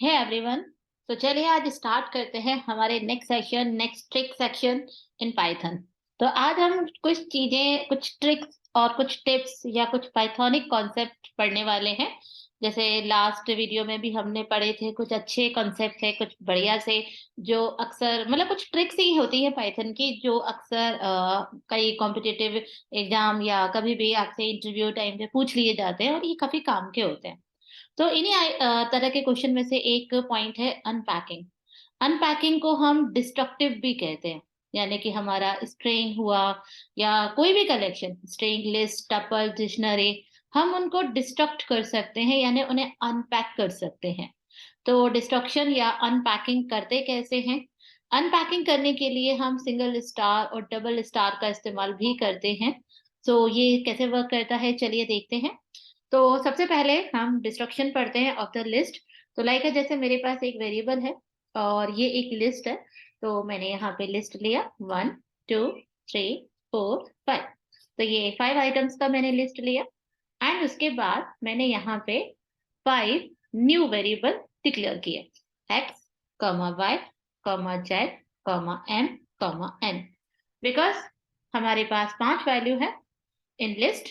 है एवरीवन। तो चलिए आज स्टार्ट करते हैं हमारे next trick section in Python. तो आज हम कुछ चीजें, कुछ ट्रिक्स और कुछ टिप्स या कुछ पाइथोनिक कॉन्सेप्ट पढ़ने वाले हैं। जैसे लास्ट वीडियो में भी हमने पढ़े थे, कुछ अच्छे कॉन्सेप्ट है, कुछ बढ़िया से, जो अक्सर मतलब कुछ ट्रिक्स ही होती है पाइथन की, जो अक्सर कई कॉम्पिटिटिव एग्जाम या कभी भी आपसे इंटरव्यू टाइम पे पूछ लिए जाते हैं और ये काफी काम के होते हैं। तो इन्हीं तरह के क्वेश्चन में से एक पॉइंट है अनपैकिंग। अनपैकिंग को हम डिस्ट्रक्टिव भी कहते हैं, यानी कि हमारा स्ट्रिंग हुआ या कोई भी collection, string, list, tuple, dictionary, हम उनको डिस्ट्रक्ट कर सकते हैं, यानी उन्हें अनपैक कर सकते हैं। तो डिस्ट्रक्शन या अनपैकिंग करते कैसे हैं? अनपैकिंग करने के लिए हम सिंगल स्टार और डबल स्टार का इस्तेमाल भी करते हैं। तो ये कैसे वर्क करता है, चलिए देखते हैं। तो सबसे पहले हम डिस्ट्रक्शन पढ़ते हैं ऑफ द लिस्ट। तो लाइक है, जैसे मेरे पास एक वेरिएबल है और ये एक लिस्ट है। तो मैंने यहाँ पे लिस्ट लिया 1 2 3 4 5। तो ये 5 आइटम्स का मैंने लिस्ट लिया एंड उसके बाद मैंने यहाँ पे 5 न्यू वेरिएबल डिक्लेयर किए, x comma y comma z comma m comma n. Because हमारे पास 5 वैल्यू है इन लिस्ट,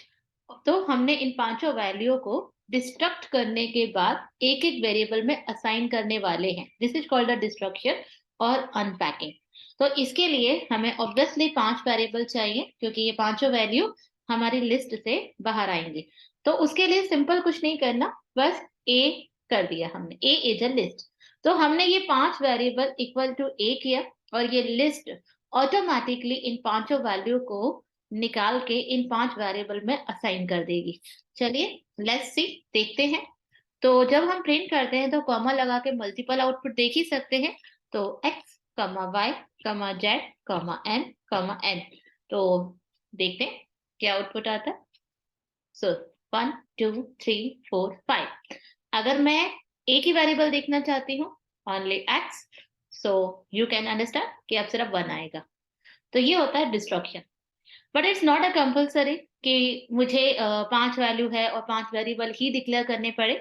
तो हमने इन पांचों वैल्यू को डिस्ट्रक्ट करने के बाद एक एक वेरिएबल में असाइन करने वाले हैं। This is called the destruction और अनपैकिंग। तो इसके लिए हमें ऑब्वियसली 5 वेरिएबल चाहिए, क्योंकि ये पांचों वैल्यू हमारी लिस्ट से बाहर आएंगे। तो उसके लिए सिंपल कुछ नहीं करना, बस ए कर दिया हमने, ए इज अ लिस्ट। तो हमने ये 5 वेरिएबल इक्वल टू ए किया और ये लिस्ट ऑटोमेटिकली इन पांचों वैल्यू को निकाल के इन 5 वेरिएबल में असाइन कर देगी। चलिए लेट्स सी, देखते हैं। तो जब हम प्रिंट करते हैं तो कॉमा लगा के मल्टीपल आउटपुट देख ही सकते हैं। तो x comma y comma z comma n. तो देखते हैं क्या आउटपुट आता है। सो 1 2 3 4 5। अगर मैं एक ही वेरिएबल देखना चाहती हूँ, only x, so you can understand कि अब सिर्फ 1 आएगा। तो ये होता है destruction. But it's not a compulsory कि मुझे 5 वैल्यू है और 5 वेरिएबल ही डिक्लेयर करने पड़े।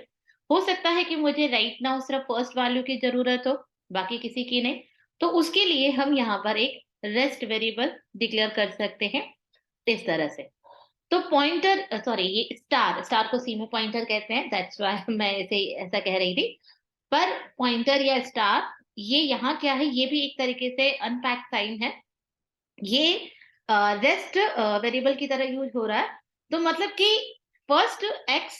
हो सकता है कि मुझे राइट नाउ सिर्फ फर्स्ट वैल्यू की जरूरत हो, बाकी किसी की नहीं। तो उसके लिए हम यहाँ पर एक रेस्ट वेरिएबल डिक्लेयर कर सकते हैं इस तरह से। तो पॉइंटर, सॉरी, ये स्टार, स्टार को सी में पॉइंटर कहते हैं, दैट्स व्हाई मैं इसे ऐसा कह रही थी। पर पॉइंटर या स्टार, ये यहाँ क्या है, ये भी एक तरीके से अनपैक साइन है। ये रेस्ट वेरिएबल की तरह यूज हो रहा है। तो मतलब कि first x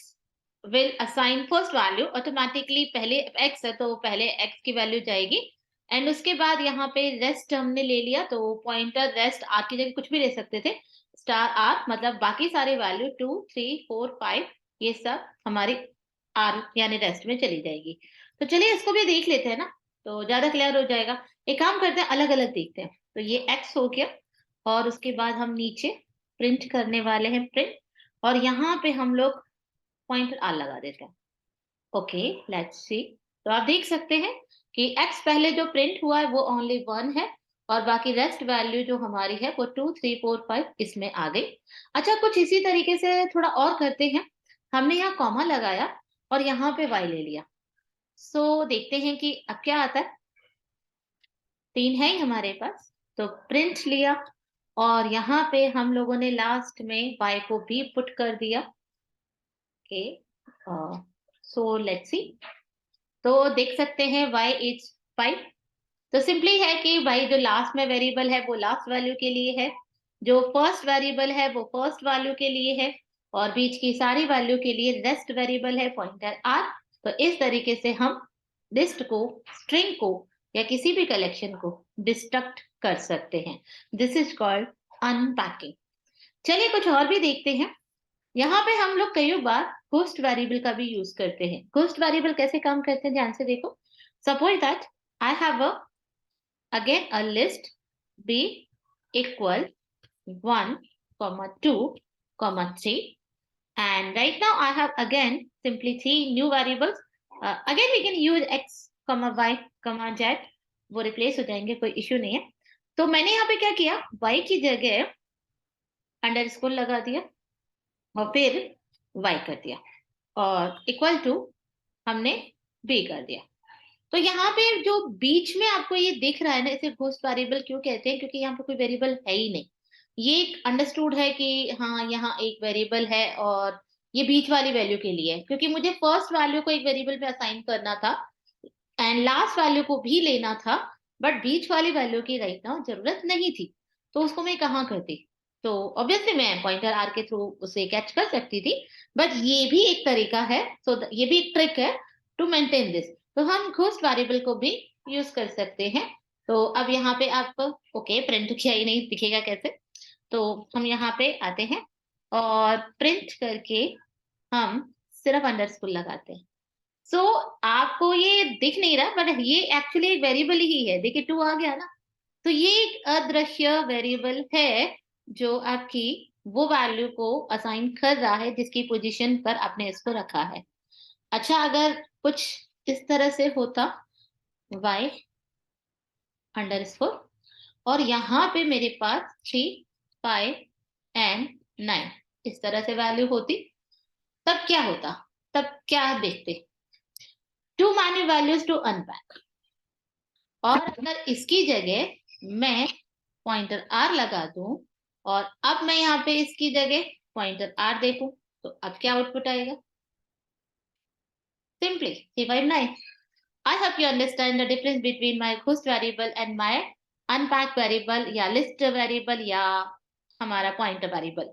will assign first value automatically, पहले एक्स है तो पहले एक्स की वैल्यू जाएगी एंड उसके बाद यहाँ पे रेस्ट हमने ले लिया, तो पॉइंटर रेस्ट आर की जगह कुछ भी ले सकते थे, स्टार आर, मतलब बाकी सारे वैल्यू 2 3 4 5 ये सब हमारी आर यानी रेस्ट में चली जाएगी। तो चलिए इसको भी देख लेते हैं ना, तो ज्यादा क्लियर हो जाएगा। एक काम करते हैं, अलग अलग देखते हैं। तो ये एक्स हो गया और उसके बाद हम नीचे प्रिंट करने वाले हैं प्रिंट, और यहाँ पे हम लोग पॉइंटर आर लगा देते हैं। Okay, let's see. तो आप देख सकते हैं कि एक्स पहले जो प्रिंट हुआ है वो ओनली 1 है और बाकी रेस्ट वैल्यू जो हमारी है वो 2 3 4 5 इसमें आ गई। अच्छा, कुछ इसी तरीके से थोड़ा और करते हैं। हमने यहाँ कॉमा लगाया और यहाँ पे वाई ले लिया। सो देखते हैं कि अब क्या आता है। 3 है ही हमारे पास, तो प्रिंट लिया और यहाँ पे हम लोगों ने लास्ट में y को भी पुट कर दिया। Okay, so let's see. तो देख सकते हैं y इज 5। तो सिंपली है कि y जो लास्ट में वेरिएबल है वो लास्ट वैल्यू के लिए है, जो फर्स्ट वेरिएबल है वो फर्स्ट वैल्यू के लिए है, और बीच की सारी वैल्यू के लिए रेस्ट वेरिएबल है पॉइंटर r। तो इस तरीके से हम लिस्ट को, स्ट्रिंग को या किसी भी कलेक्शन को डिस्ट्रक्ट कर सकते हैं। This is called unpacking. चलिए कुछ और भी देखते हैं। यहाँ पे हम लोग कई बार घोस्ट वेरिएबल का भी यूज करते हैं। घोस्ट वेरिएबल कैसे काम करते हैं, ध्यान से देखो। Suppose that I have again a list b equal 1 2 3, and right now I have again simply 3 new variables. Again we can use x y z, वो रिप्लेस हो जाएंगे, कोई इश्यू नहीं है। तो मैंने यहाँ पे क्या किया, y की जगह अंडरस्कोर लगा दिया और फिर y कर दिया और इक्वल टू हमने b कर दिया। तो यहाँ पे जो बीच में आपको ये दिख रहा है ना, इसे घोस्ट वेरिएबल क्यों कहते हैं, क्योंकि यहाँ पे कोई वेरिएबल है ही नहीं। ये एक अंडरस्टूड है कि हाँ यहाँ एक वेरिएबल है और ये बीच वाली वैल्यू के लिए है, क्योंकि मुझे फर्स्ट वैल्यू को एक वेरिएबल पे असाइन करना था एंड लास्ट वैल्यू को भी लेना था, बट बीच वाली वैल्यू की राइट नाउ जरूरत नहीं थी, तो उसको मैं कहाँ करती। तो ऑब्वियसली मैं पॉइंटर आर के थ्रू उसे कैच कर सकती थी, बट ये भी एक तरीका है, ये भी एक ट्रिक है टू मेंटेन दिस। तो हम घोस्ट वेरिएबल को भी यूज कर सकते हैं। तो अब यहाँ पे आप ओके प्रिंट किया ही नहीं, दिखेगा कैसे। तो हम यहाँ पे आते हैं और प्रिंट करके हम सिर्फ अंडरस्कोर लगाते हैं। सो आपको ये दिख नहीं रहा, बट ये एक्चुअली एक वेरिएबल ही है। देखिए 2 आ गया ना, तो ये एक अदृश्य वेरिएबल है जो आपकी वो वैल्यू को असाइन कर रहा है जिसकी पोजीशन पर आपने इसको रखा है। अच्छा, अगर कुछ इस तरह से होता y अंडरस्कोर और यहाँ पे मेरे पास 3 5 एंड 9 इस तरह से वैल्यू होती, तब क्या होता, तब क्या देखते। Too many values to unpack. और अगर इसकी जगह मैं पॉइंटर आर लगा दूं और अब मैं यहाँ पे इसकी जगह पॉइंटर आर देखूं, तो अब क्या आउटपुट आएगा। Simply 359। I hope you understand the difference between my ghost variable and my unpack variable या list variable या हमारा pointer variable।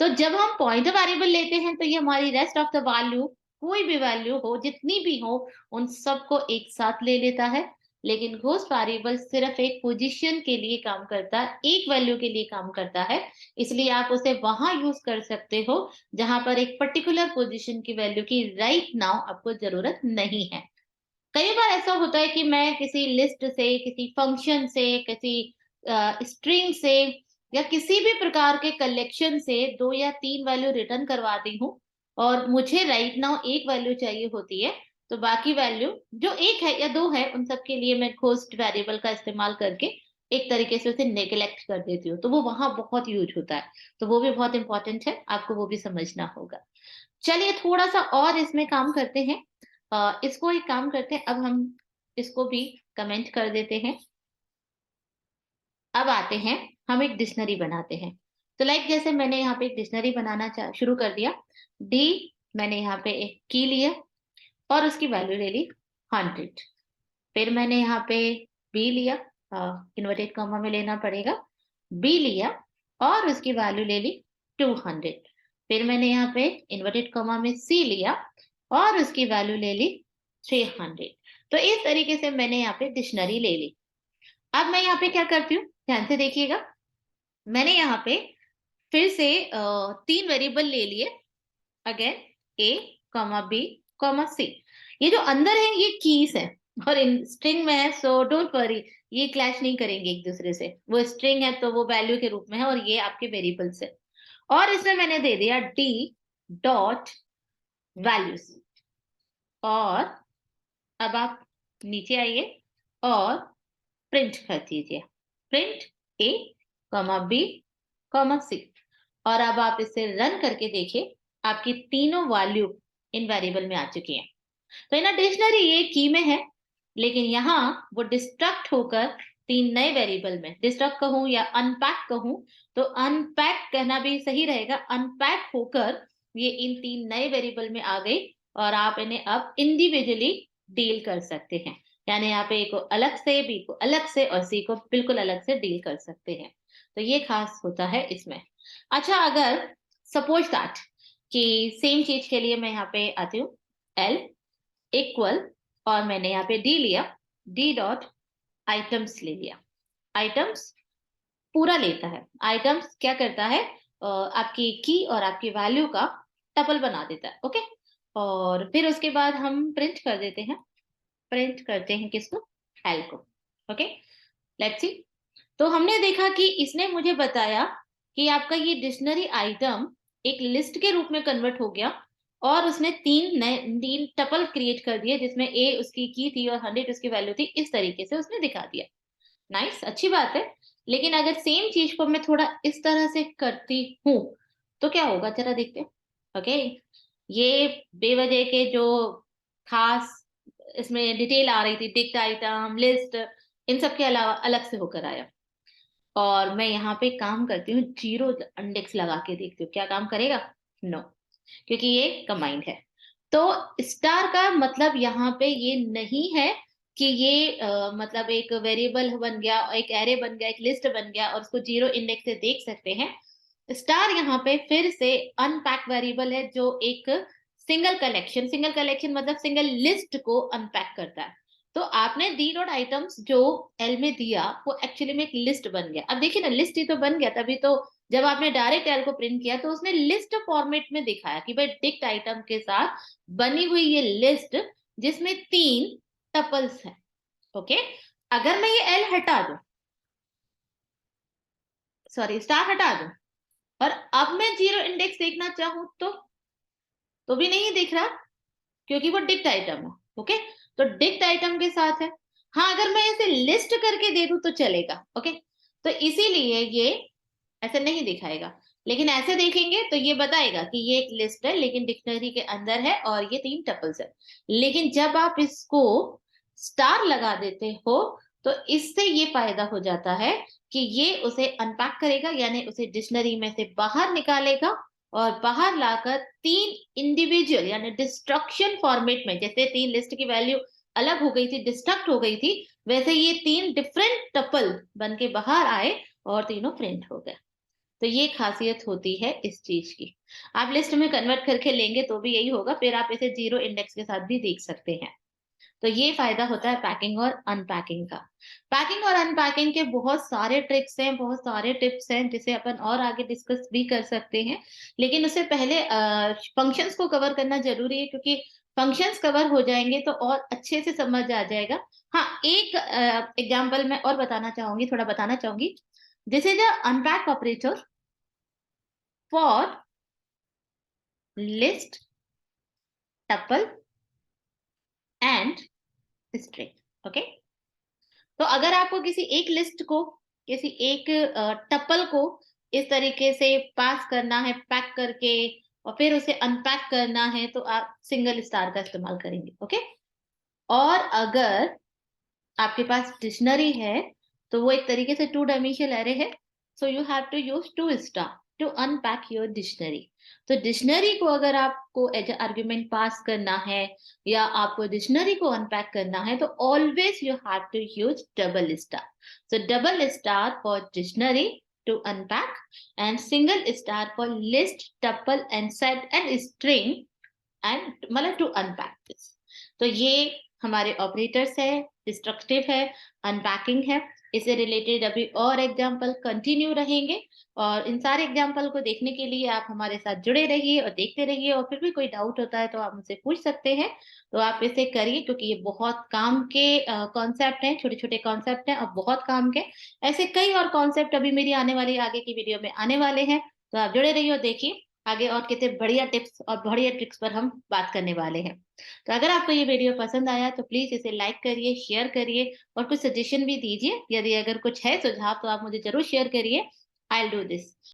तो जब हम पॉइंटर वेरिएबल लेते हैं तो ये हमारी रेस्ट ऑफ द वैल्यू, कोई भी वैल्यू हो जितनी भी हो उन सबको एक साथ ले लेता है। लेकिन घोस्ट वेरिएबल सिर्फ एक पोजीशन के लिए काम करता है, एक वैल्यू के लिए काम करता है। इसलिए आप उसे वहां यूज कर सकते हो जहां पर एक पर्टिकुलर पोजीशन की वैल्यू की राइट नाउ आपको जरूरत नहीं है। कई बार ऐसा होता है कि मैं किसी लिस्ट से, किसी फंक्शन से, किसी स्ट्रिंग से या किसी भी प्रकार के कलेक्शन से 2 या 3 वैल्यू रिटर्न करवाती हूँ और मुझे राइट नाउ एक वैल्यू चाहिए होती है। तो बाकी वैल्यू जो एक है या दो है उन सब के लिए मैं घोस्ट वेरिएबल का इस्तेमाल करके एक तरीके से उसे नेग्लेक्ट कर देती हूँ, तो वो वहां बहुत यूज होता है। तो वो भी बहुत इंपॉर्टेंट है, आपको वो भी समझना होगा। चलिए थोड़ा सा और इसमें काम करते हैं। इसको एक काम करते हैं, अब हम इसको भी कमेंट कर देते हैं। अब आते हैं, हम एक डिक्शनरी बनाते हैं। तो लाइक जैसे मैंने यहाँ पे एक डिक्शनरी बनाना शुरू कर दिया। डी मैंने यहाँ पे एक की लिया और उसकी वैल्यू ले ली 100। फिर मैंने यहाँ पे बी लिया, इन्वर्टेड कॉमा में लेना पड़ेगा, बी लिया और उसकी वैल्यू ले ली 200। फिर मैंने यहाँ पे इन्वर्टेड कॉमा में सी लिया और उसकी वैल्यू ले ली 300। तो इस तरीके से मैंने यहाँ पे डिक्शनरी ले ली। अब मैं यहाँ पे क्या करती हूँ, ध्यान से देखिएगा। मैंने यहाँ पे फिर से 3 वेरिएबल ले लिए, अगेन ए कॉमा बी कॉमा सी। ये जो अंदर है ये कीज है और इन स्ट्रिंग में है, सो डोंट वरी, ये क्लैश नहीं करेंगे एक दूसरे से। वो स्ट्रिंग है तो वो वैल्यू के रूप में है और ये आपके वेरिएबल्स है। और इसमें मैंने दे दिया डी डॉट वैल्यूज। और अब आप नीचे आइए और प्रिंट कर दीजिए, प्रिंट ए कॉमा बी कॉमा सी। और अब आप इसे रन करके देखिए, आपकी तीनों वैल्यू इन वेरिएबल में आ चुकी हैं। तो इन डिक्शनरी ये की में है, लेकिन यहाँ वो डिस्ट्रक्ट होकर 3 नए वेरिएबल में, डिस्ट्रक्ट कहूं या अनपैक कहूं, तो अनपैक कहना भी सही रहेगा, अनपैक होकर ये इन 3 नए वेरिएबल में आ गई और आप इन्हें अब इंडिविजुअली डील कर सकते हैं। यानी यहाँ पे ए को अलग से, बी को अलग से और सी को बिल्कुल अलग से डील कर सकते हैं। तो ये खास होता है इसमें। अच्छा, अगर सपोज दैट कि सेम चीज के लिए मैं यहाँ पे आती हूँ, एल इक्वल और मैंने यहाँ पे डी लिया, डी डॉट आइटम्स ले लिया। आइटम्स पूरा लेता है। आइटम्स क्या करता है, आपकी की और आपकी वैल्यू का टपल बना देता है। ओके, और फिर उसके बाद हम प्रिंट कर देते हैं, प्रिंट करते हैं किसको, एल को। Okay, let's see. तो हमने देखा कि इसने मुझे बताया कि आपका ये डिक्शनरी आइटम एक लिस्ट के रूप में कन्वर्ट हो गया और उसने 3 टपल क्रिएट कर दिए जिसमें ए उसकी की थी और 100 उसकी वैल्यू थी। इस तरीके से उसने दिखा दिया। नाइस, अच्छी बात है। लेकिन अगर सेम चीज को मैं थोड़ा इस तरह से करती हूँ तो क्या होगा, जरा देखते हैं। ओके, ये बेवजह के जो खास इसमें डिटेल आ रही थी, टिक्ड आइटम, लिस्ट, इन सब के अलावा अलग से होकर आया। और मैं यहाँ पे काम करती हूँ, जीरो इंडेक्स लगा के देखती हूँ, क्या काम करेगा? नो, क्योंकि ये कंबाइंड है। तो स्टार का मतलब यहाँ पे ये नहीं है कि ये मतलब एक वेरिएबल बन गया, एक एरे बन गया, एक लिस्ट बन गया और उसको जीरो इंडेक्स से देख सकते हैं। स्टार यहाँ पे फिर से अनपैक वेरिएबल है, जो एक सिंगल कलेक्शन मतलब सिंगल लिस्ट को अनपैक करता है। तो आपने डी डॉट आइटम्स जो एल में दिया वो एक्चुअली में एक लिस्ट बन गया। अब देखिए ना, लिस्ट ही तो बन गया, तभी तो जब आपने डायरेक्ट एल को प्रिंट किया तो उसने लिस्ट फॉर्मेट में दिखाया कि भाई टिक्ड आइटम के साथ बनी हुई ये लिस्ट जिसमें 3 टपल्स हैं। ओके, अगर मैं ये एल हटा दूं, सॉरी स्टार हटा दूं, और अब मैं जीरो इंडेक्स देखना चाहूं तो भी नहीं दिख रहा, क्योंकि वो डिक्ट आइटम है। ओके, तो डिक्ट आइटम के साथ है। हाँ, अगर मैं इसे लिस्ट करके दे दूं तो चलेगा। ओके, तो इसीलिए ये ऐसे नहीं दिखाएगा, लेकिन ऐसे देखेंगे तो ये बताएगा कि ये एक लिस्ट है लेकिन डिक्शनरी के अंदर है और ये 3 टपल्स है। लेकिन जब आप इसको स्टार लगा देते हो तो इससे ये फायदा हो जाता है कि ये उसे अनपैक करेगा, यानी उसे डिक्शनरी में से बाहर निकालेगा और बाहर लाकर 3 इंडिविजुअल यानी डिस्ट्रक्शन फॉर्मेट में, जैसे 3 लिस्ट की वैल्यू अलग हो गई थी, डिस्ट्रक्ट हो गई थी, वैसे ये 3 डिफरेंट टपल बन के बाहर आए और तीनों प्रिंट हो गए। तो ये खासियत होती है इस चीज की। आप लिस्ट में कन्वर्ट करके लेंगे तो भी यही होगा, फिर आप इसे जीरो इंडेक्स के साथ भी देख सकते हैं। तो ये फायदा होता है पैकिंग और अनपैकिंग का। पैकिंग और अनपैकिंग के बहुत सारे ट्रिक्स हैं, बहुत सारे टिप्स हैं, जिसे अपन और आगे डिस्कस भी कर सकते हैं। लेकिन उससे पहले फंक्शंस को कवर करना जरूरी है, क्योंकि फंक्शंस कवर हो जाएंगे तो और अच्छे से समझ आ जाएगा। हाँ, एक एग्जाम्पल मैं और थोड़ा बताना चाहूंगी। This is a unpack operator for list, tuple and string. Okay, तो अगर आपको किसी एक लिस्ट को, किसी एक टपल को इस तरीके से पास करना है पैक करके और फिर उसे अनपैक करना है, तो आप सिंगल स्टार का इस्तेमाल करेंगे। ओके, और अगर आपके पास डिक्शनरी है तो वो एक तरीके से 2 डायमेंशनल एरे है, so you have to use 2 star to unpack your dictionary. तो डिक्शनरी को अगर आपको एज आर्ग्यूमेंट पास करना है या आपको डिक्शनरी को अनपैक करना है तो always you have to use double star. So double star for dictionary to unpack and single star for list, tuple and set and string and मतलब टू अनपैक दिस। तो ये हमारे ऑपरेटर्स है, destructive है, unpacking है। इससे related अभी और एग्जाम्पल कंटिन्यू रहेंगे, और इन सारे एग्जाम्पल को देखने के लिए आप हमारे साथ जुड़े रहिए और देखते रहिए, और फिर भी कोई डाउट होता है तो आप मुझसे पूछ सकते हैं। तो आप इसे करिए, क्योंकि ये बहुत काम के कॉन्सेप्ट हैं, छोटे छोटे कॉन्सेप्ट हैं और बहुत काम के। ऐसे कई और कॉन्सेप्ट अभी मेरी आने वाली आगे की वीडियो में आने वाले हैं, तो आप जुड़े रहिए और देखिए आगे और कितने बढ़िया टिप्स और बढ़िया ट्रिक्स पर हम बात करने वाले हैं। तो अगर आपको ये वीडियो पसंद आया तो प्लीज इसे लाइक करिए, शेयर करिए और कुछ सजेशन भी दीजिए। यदि अगर कुछ है सुझाव तो आप मुझे जरूर शेयर करिए। I will do this.